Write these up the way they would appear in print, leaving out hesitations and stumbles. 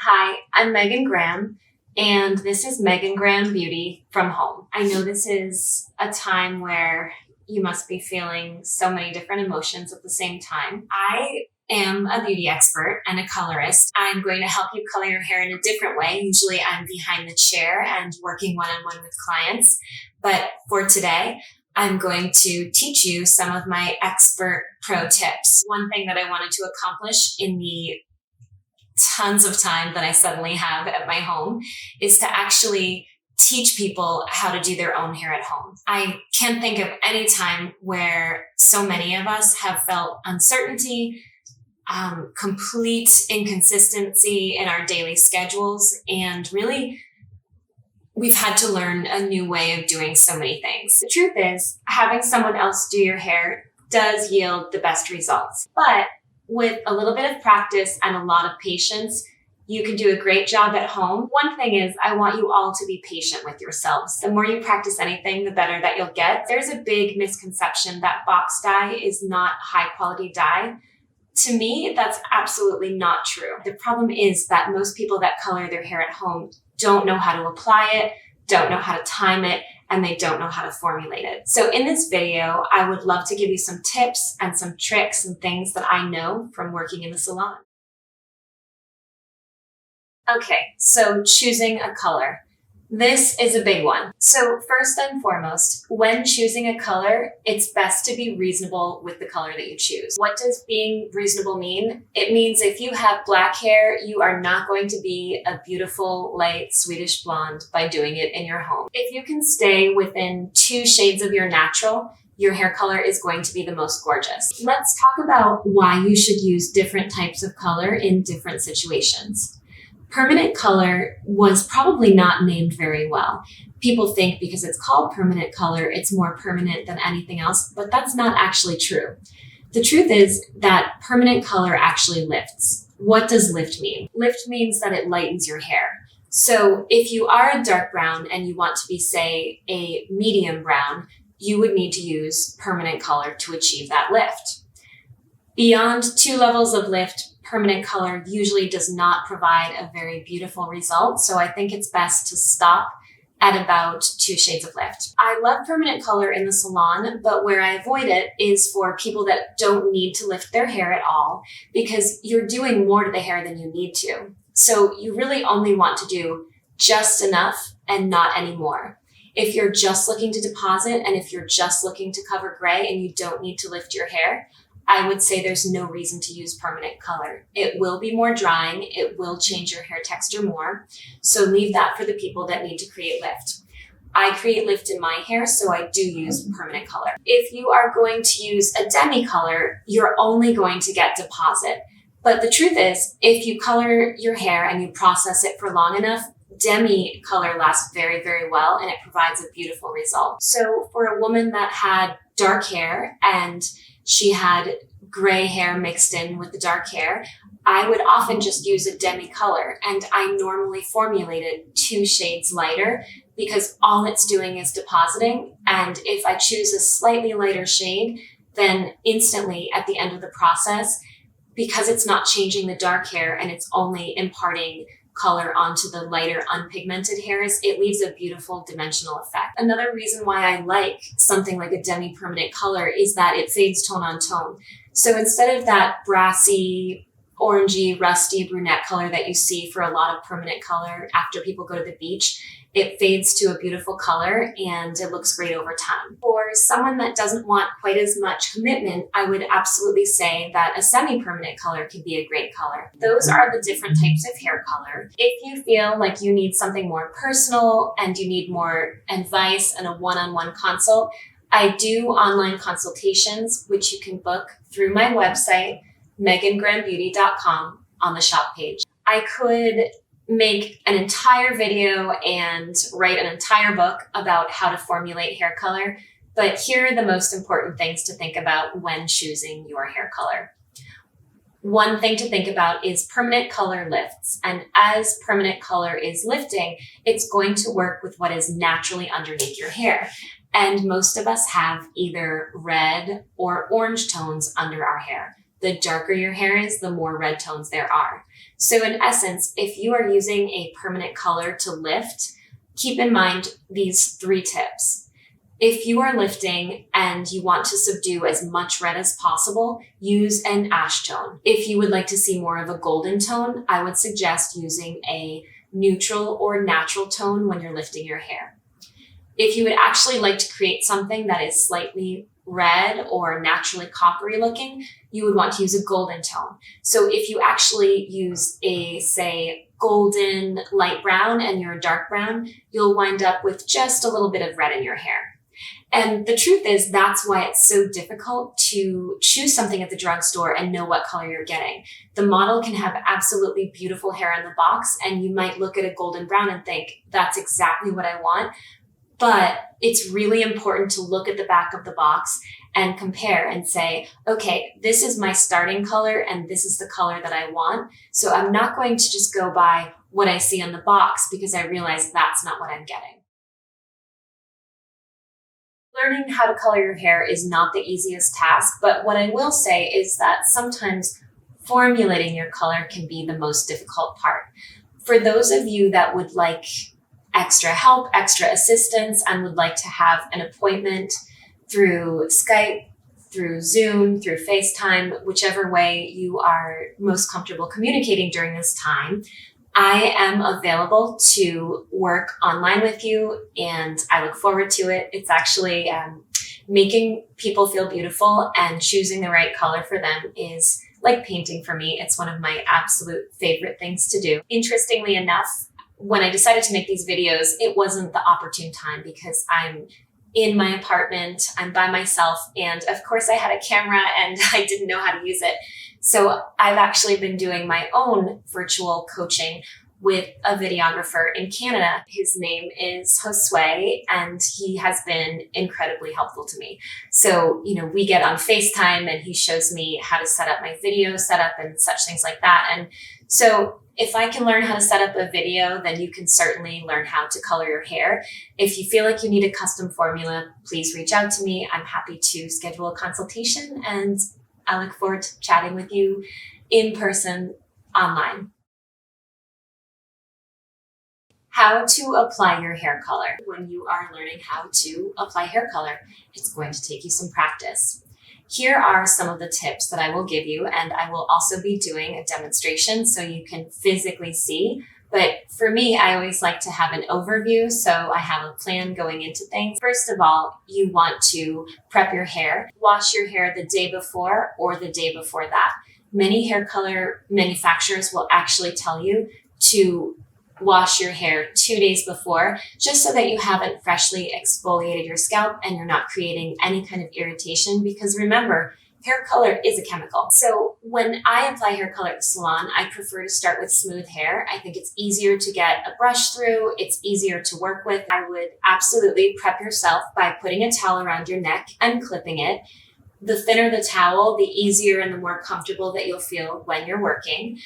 Hi, I'm Megan Graham, and this is Megan Graham Beauty from home. I know this is a time where you must be feeling so many different emotions at the same time. I am a beauty expert and a colorist. I'm going to help you color your hair in a different way. Usually I'm behind the chair and working one-on-one with clients, but for today, I'm going to teach you some of my expert pro tips. One thing that I wanted to accomplish in the tons of time that I suddenly have at my home is to actually teach people how to do their own hair at home. I can't think of any time where so many of us have felt uncertainty, complete inconsistency in our daily schedules, and really we've had to learn a new way of doing so many things. The truth is, having someone else do your hair does yield the best results, but with a little bit of practice and a lot of patience, you can do a great job at home. One thing is, I want you all to be patient with yourselves. The more you practice anything, the better that you'll get. There's a big misconception that box dye is not high quality dye. To me, that's absolutely not true. The problem is that most people that color their hair at home don't know how to apply it, don't know how to time it, and they don't know how to formulate it. So in this video, I would love to give you some tips and some tricks and things that I know from working in the salon. Okay, so choosing a color. This is a big one. So first and foremost, when choosing a color, it's best to be reasonable with the color that you choose. What does being reasonable mean? It means if you have black hair, you are not going to be a beautiful, light Swedish blonde by doing it in your home. If you can stay within 2 shades of your natural, your hair color is going to be the most gorgeous. Let's talk about why you should use different types of color in different situations. Permanent color was probably not named very well. People think because it's called permanent color, it's more permanent than anything else, but that's not actually true. The truth is that permanent color actually lifts. What does lift mean? Lift means that it lightens your hair. So if you are a dark brown and you want to be, say, a medium brown, you would need to use permanent color to achieve that lift. Beyond 2 levels of lift, permanent color usually does not provide a very beautiful result. So I think it's best to stop at about 2 shades of lift. I love permanent color in the salon, but where I avoid it is for people that don't need to lift their hair at all, because you're doing more to the hair than you need to. So you really only want to do just enough and not any more. If you're just looking to deposit and if you're just looking to cover gray and you don't need to lift your hair, I would say there's no reason to use permanent color. It will be more drying. It will change your hair texture more. So leave that for the people that need to create lift. I create lift in my hair, so I do use permanent color. If you are going to use a demi color, you're only going to get deposit. But the truth is, if you color your hair and you process it for long enough, demi color lasts very, very well and it provides a beautiful result. So for a woman that had dark hair and she had gray hair mixed in with the dark hair, I would often just use a demi color, and I normally formulate it 2 shades lighter because all it's doing is depositing. And if I choose a slightly lighter shade, then instantly at the end of the process, because it's not changing the dark hair and it's only imparting color onto the lighter unpigmented hairs, it leaves a beautiful dimensional effect. Another reason why I like something like a demi-permanent color is that it fades tone on tone. So instead of that brassy, orangey, rusty brunette color that you see for a lot of permanent color after people go to the beach, it fades to a beautiful color and it looks great over time. For someone that doesn't want quite as much commitment, I would absolutely say that a semi-permanent color can be a great color. Those are the different types of hair color. If you feel like you need something more personal and you need more advice and a one-on-one consult, I do online consultations, which you can book through my website, megangrahambeauty.com, on the shop page. I could make an entire video and write an entire book about how to formulate hair color, but here are the most important things to think about when choosing your hair color. One thing to think about is permanent color lifts. And as permanent color is lifting, it's going to work with what is naturally underneath your hair. And most of us have either red or orange tones under our hair. the darker your hair is, the more red tones there are. So in essence, if you are using a permanent color to lift, keep in mind these 3 tips. If you are lifting and you want to subdue as much red as possible, use an ash tone. If you would like to see more of a golden tone, I would suggest using a neutral or natural tone when you're lifting your hair. If you would actually like to create something that is slightly red or naturally coppery looking, you would want to use a golden tone. So if you actually use a, say, golden light brown and you're a dark brown, you'll wind up with just a little bit of red in your hair. And the truth is, that's why it's so difficult to choose something at the drugstore and know what color you're getting. The model can have absolutely beautiful hair in the box, and you might look at a golden brown and think, that's exactly what I want. But it's really important to look at the back of the box and compare and say, okay, this is my starting color and this is the color that I want. So I'm not going to just go by what I see on the box because I realize that's not what I'm getting. Learning how to color your hair is not the easiest task, but what I will say is that sometimes formulating your color can be the most difficult part. For those of you that would like extra help, extra assistance, and would like to have an appointment through Skype, through Zoom, through FaceTime, whichever way you are most comfortable communicating during this time, I am available to work online with you, and I look forward to it. It's actually making people feel beautiful, and choosing the right color for them is like painting for me. It's one of my absolute favorite things to do. Interestingly enough, when I decided to make these videos, it wasn't the opportune time because I'm in my apartment, I'm by myself, and of course I had a camera and I didn't know how to use it. So I've actually been doing my own virtual coaching with a videographer in Canada. His name is Josue, and he has been incredibly helpful to me. So, we get on FaceTime and he shows me how to set up my video setup and such things like that. And so if I can learn how to set up a video, then you can certainly learn how to color your hair. If you feel like you need a custom formula, please reach out to me. I'm happy to schedule a consultation, and I look forward to chatting with you in person, online. How to apply your hair color. When you are learning how to apply hair color, it's going to take you some practice. Here are some of the tips that I will give you, and I will also be doing a demonstration so you can physically see. But for me, I always like to have an overview, so I have a plan going into things. First of all, you want to prep your hair. Wash your hair the day before or the day before that. Many hair color manufacturers will actually tell you to wash your hair 2 days before, just so that you haven't freshly exfoliated your scalp and you're not creating any kind of irritation, because remember, hair color is a chemical. So when I apply hair color at the salon, I prefer to start with smooth hair. I think it's easier to get a brush through. It's easier to work with. I would absolutely prep yourself by putting a towel around your neck and clipping it. The thinner the towel, the easier and the more comfortable that you'll feel when you're working.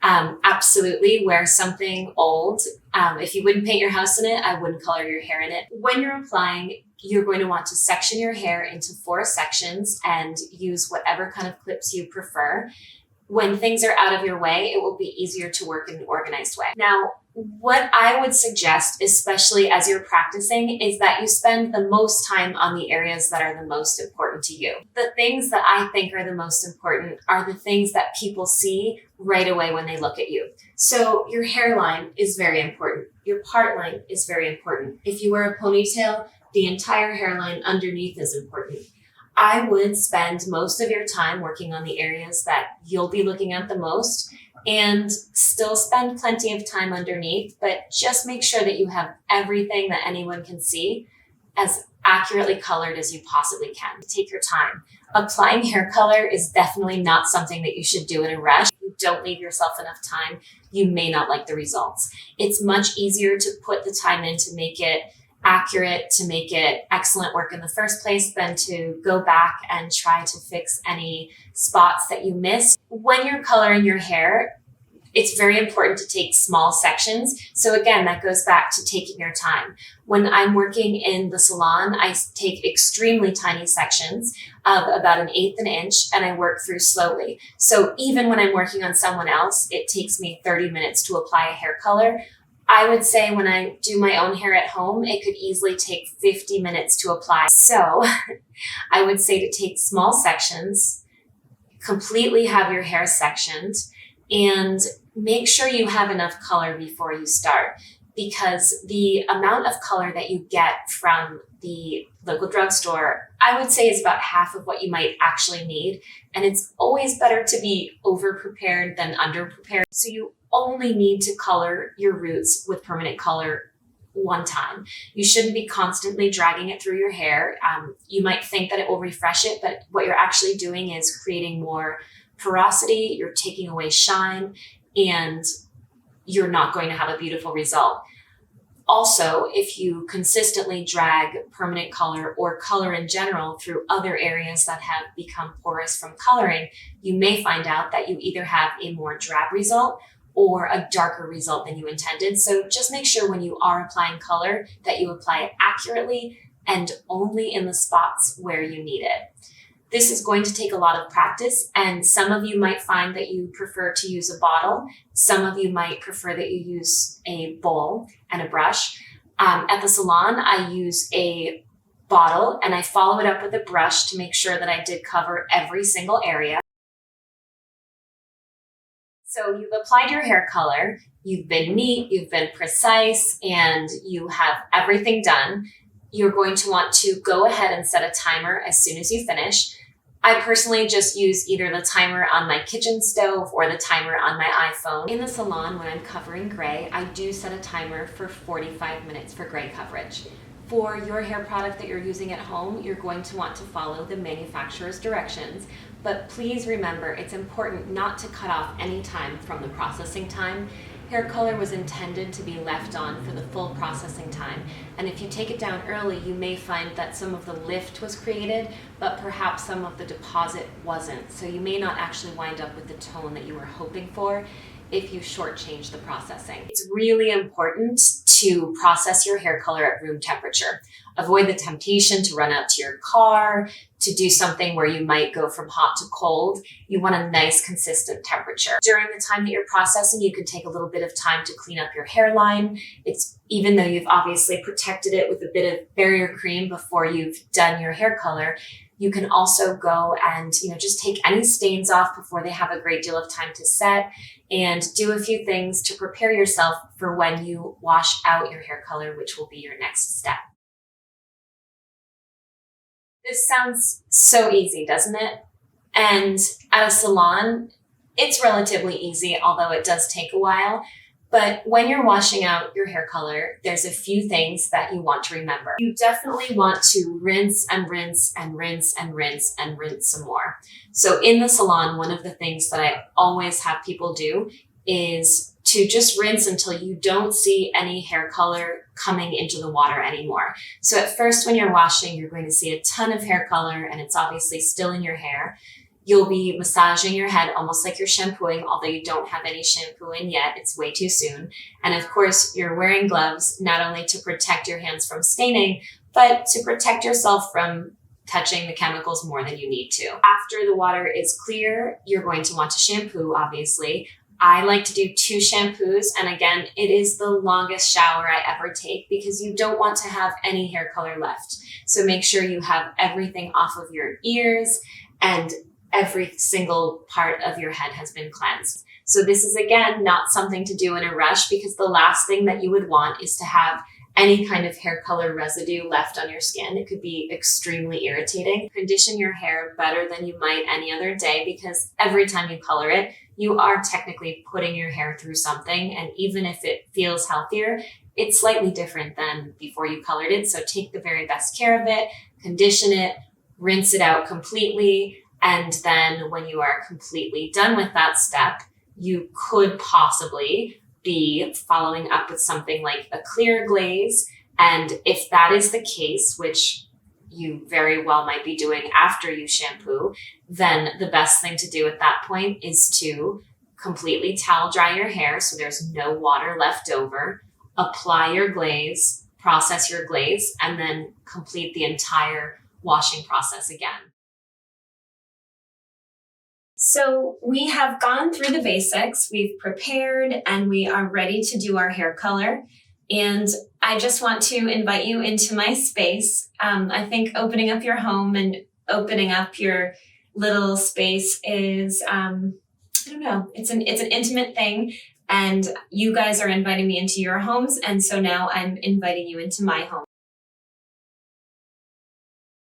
Absolutely wear something old. If you wouldn't paint your house in it, I wouldn't color your hair in it. When you're applying, you're going to want to section your hair into 4 sections and use whatever kind of clips you prefer. When things are out of your way, it will be easier to work in an organized way. Now, what I would suggest, especially as you're practicing, is that you spend the most time on the areas that are the most important to you. The things that I think are the most important are the things that people see right away when they look at you. So your hairline is very important. Your part line is very important. If you wear a ponytail, the entire hairline underneath is important. I would spend most of your time working on the areas that you'll be looking at the most, and still spend plenty of time underneath, but just make sure that you have everything that anyone can see as accurately colored as you possibly can. Take your time. Applying hair color is definitely not something that you should do in a rush. If you don't leave yourself enough time, you may not like the results. It's much easier to put the time in to make it accurate, to make it excellent work in the first place, than to go back and try to fix any spots that you missed. When you're coloring your hair, it's very important to take small sections. So again, that goes back to taking your time. When I'm working in the salon, I take extremely tiny sections of about 1/8 an inch, and I work through slowly. So even when I'm working on someone else, it takes me 30 minutes to apply a hair color. I would say when I do my own hair at home, it could easily take 50 minutes to apply. So I would say to take small sections, completely have your hair sectioned, and make sure you have enough color before you start, because the amount of color that you get from the local drugstore, I would say, is about half of what you might actually need. And it's always better to be over-prepared than under-prepared. So you only need to color your roots with permanent color one time. You shouldn't be constantly dragging it through your hair. You might think that it will refresh it, but what you're actually doing is creating more porosity, you're taking away shine, and you're not going to have a beautiful result. Also, if you consistently drag permanent color or color in general through other areas that have become porous from coloring, you may find out that you either have a more drab result or a darker result than you intended. So just make sure when you are applying color that you apply it accurately and only in the spots where you need it. This is going to take a lot of practice, and some of you might find that you prefer to use a bottle. Some of you might prefer that you use a bowl and a brush. At the salon, I use a bottle and I follow it up with a brush to make sure that I did cover every single area. So you've applied your hair color, you've been neat, you've been precise, and you have everything done. You're going to want to go ahead and set a timer as soon as you finish. I personally just use either the timer on my kitchen stove or the timer on my iPhone. In the salon, when I'm covering gray, I do set a timer for 45 minutes for gray coverage. For your hair product that you're using at home, you're going to want to follow the manufacturer's directions, but please remember it's important not to cut off any time from the processing time. Hair color was intended to be left on for the full processing time, and if you take it down early, you may find that some of the lift was created, but perhaps some of the deposit wasn't, so you may not actually wind up with the tone that you were hoping for if you shortchange the processing. It's really important to process your hair color at room temperature. Avoid the temptation to run out to your car, to do something where you might go from hot to cold. You want a nice, consistent temperature. During the time that you're processing, you can take a little bit of time to clean up your hairline. Even though you've obviously protected it with a bit of barrier cream before you've done your hair color, you can also go and just take any stains off before they have a great deal of time to set, and do a few things to prepare yourself for when you wash out your hair color, which will be your next step. This sounds so easy, doesn't it? And at a salon, it's relatively easy, although it does take a while. But when you're washing out your hair color, there's a few things that you want to remember. You definitely want to rinse and rinse and rinse and rinse and rinse some more. So in the salon, one of the things that I always have people do is to just rinse until you don't see any hair color coming into the water anymore. So at first, when you're washing, you're going to see a ton of hair color, and it's obviously still in your hair. You'll be massaging your head almost like you're shampooing, although you don't have any shampoo in yet. It's way too soon. And of course, you're wearing gloves, not only to protect your hands from staining, but to protect yourself from touching the chemicals more than you need to. After the water is clear, you're going to want to shampoo, obviously. I like to do 2 shampoos, and again, it is the longest shower I ever take because you don't want to have any hair color left. So make sure you have everything off of your ears and every single part of your head has been cleansed. So this is, again, not something to do in a rush, because the last thing that you would want is to have any kind of hair color residue left on your skin. It could be extremely irritating. Condition your hair better than you might any other day, because every time you color it, you are technically putting your hair through something. And even if it feels healthier, it's slightly different than before you colored it. So take the very best care of it, condition it, rinse it out completely. And then when you are completely done with that step, you could possibly be following up with something like a clear glaze. And if that is the case, which you very well might be doing after you shampoo, then the best thing to do at that point is to completely towel dry your hair so there's no water left over, apply your glaze, process your glaze, and then complete the entire washing process again. So we have gone through the basics, we've prepared, and we are ready to do our hair color. And I just want to invite you into my space. I think opening up your home and opening up your little space is, I don't know, it's an intimate thing. And you guys are inviting me into your homes. And so now I'm inviting you into my home.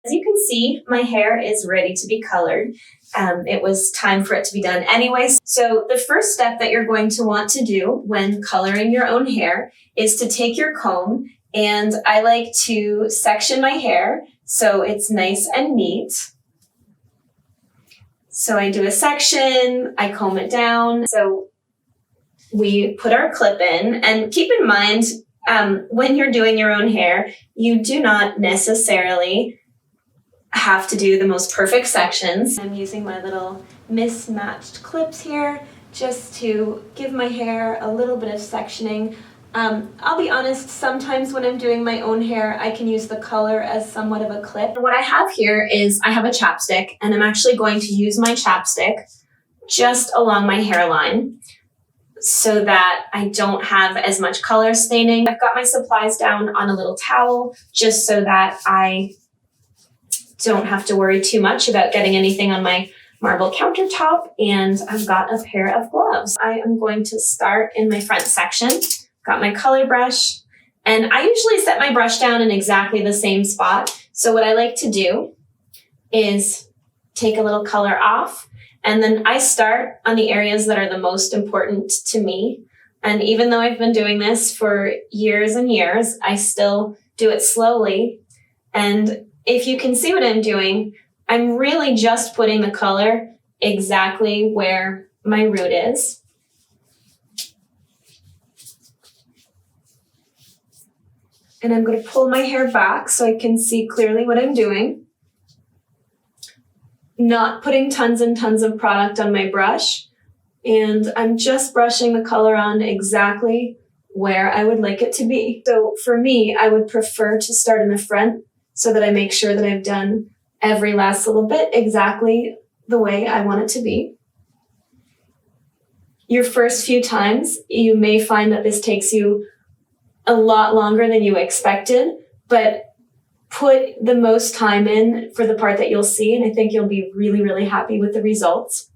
As you can see, my hair is ready to be colored. It was time for it to be done anyways. So the first step that you're going to want to do when coloring your own hair is to take your comb, and I like to section my hair so it's nice and neat. So I do a section, I comb it down. So we put our clip in, and keep in mind, when you're doing your own hair, you do not necessarily have to do the most perfect sections. I'm using my little mismatched clips here just to give my hair a little bit of sectioning. I'll be honest, sometimes when I'm doing my own hair, I can use the color as somewhat of a clip. What I have here is I have a chapstick, and I'm actually going to use my chapstick just along my hairline so that I don't have as much color staining. I've got my supplies down on a little towel just so that I don't have to worry too much about getting anything on my marble countertop, and I've got a pair of gloves. I am going to start in my front section. Got my color brush, and I usually set my brush down in exactly the same spot. So what I like to do is take a little color off, and then I start on the areas that are the most important to me. And even though I've been doing this for years and years, I still do it slowly. And if you can see what I'm doing, I'm really just putting the color exactly where my root is. And I'm going to pull my hair back so I can see clearly what I'm doing. Not putting tons and tons of product on my brush. And I'm just brushing the color on exactly where I would like it to be. So for me, I would prefer to start in the front so that I make sure that I've done every last little bit exactly the way I want it to be. Your first few times, you may find that this takes you a lot longer than you expected, but put the most time in for the part that you'll see, and I think you'll be really, really happy with the results.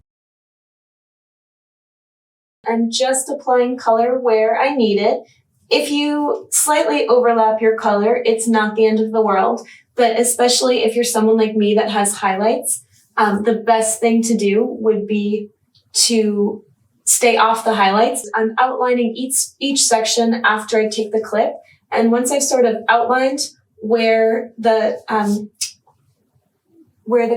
I'm just applying color where I need it. If you slightly overlap your color, it's not the end of the world, but especially if you're someone like me that has highlights, the best thing to do would be to stay off the highlights. I'm outlining each section after I take the clip, and once I've sort of outlined where the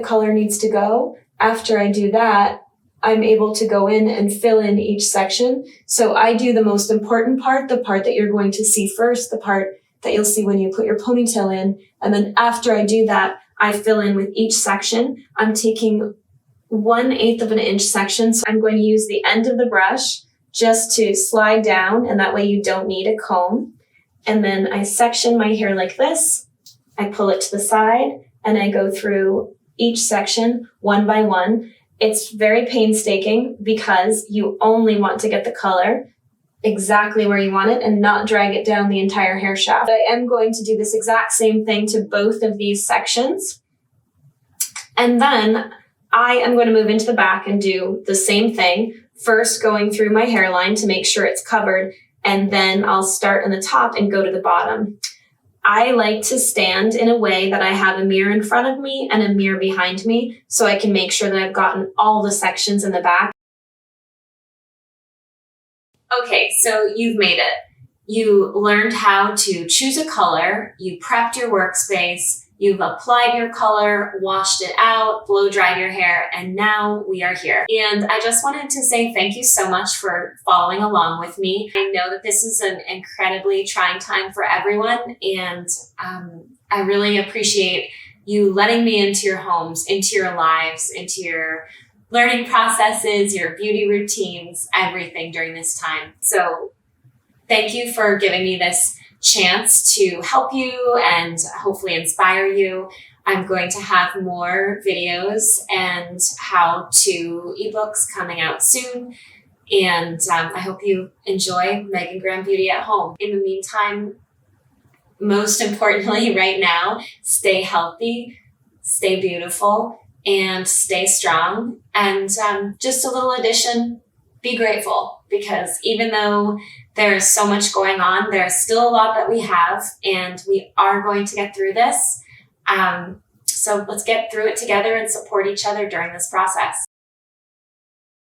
color needs to go, after I do that, I'm able to go in and fill in each section. So I do the most important part, the part that you're going to see first, the part that you'll see when you put your ponytail in. And then after I do that, I fill in with each section. I'm taking 1/8 of an inch section. So I'm going to use the end of the brush just to slide down, and that way you don't need a comb. And then I section my hair like this. I pull it to the side, and I go through each section one by one. It's very painstaking because you only want to get the color exactly where you want it and not drag it down the entire hair shaft. I am going to do this exact same thing to both of these sections. And then I am going to move into the back and do the same thing, first going through my hairline to make sure it's covered, and then I'll start on the top and go to the bottom. I like to stand in a way that I have a mirror in front of me and a mirror behind me so I can make sure that I've gotten all the sections in the back. Okay, so you've made it. You learned how to choose a color, you prepped your workspace, you've applied your color, washed it out, blow dried your hair, and now we are here. And I just wanted to say thank you so much for following along with me. I know that this is an incredibly trying time for everyone, and I really appreciate you letting me into your homes, into your lives, into your learning processes, your beauty routines, everything during this time. So thank you for giving me this chance to help you and hopefully inspire you. I'm going to have more videos and how-to ebooks coming out soon. And I hope you enjoy Megan Graham Beauty at Home. In the meantime, most importantly right now, stay healthy, stay beautiful, and stay strong. And just a little addition, be grateful, because even though there's so much going on, there's still a lot that we have, and we are going to get through this. So let's get through it together and support each other during this process.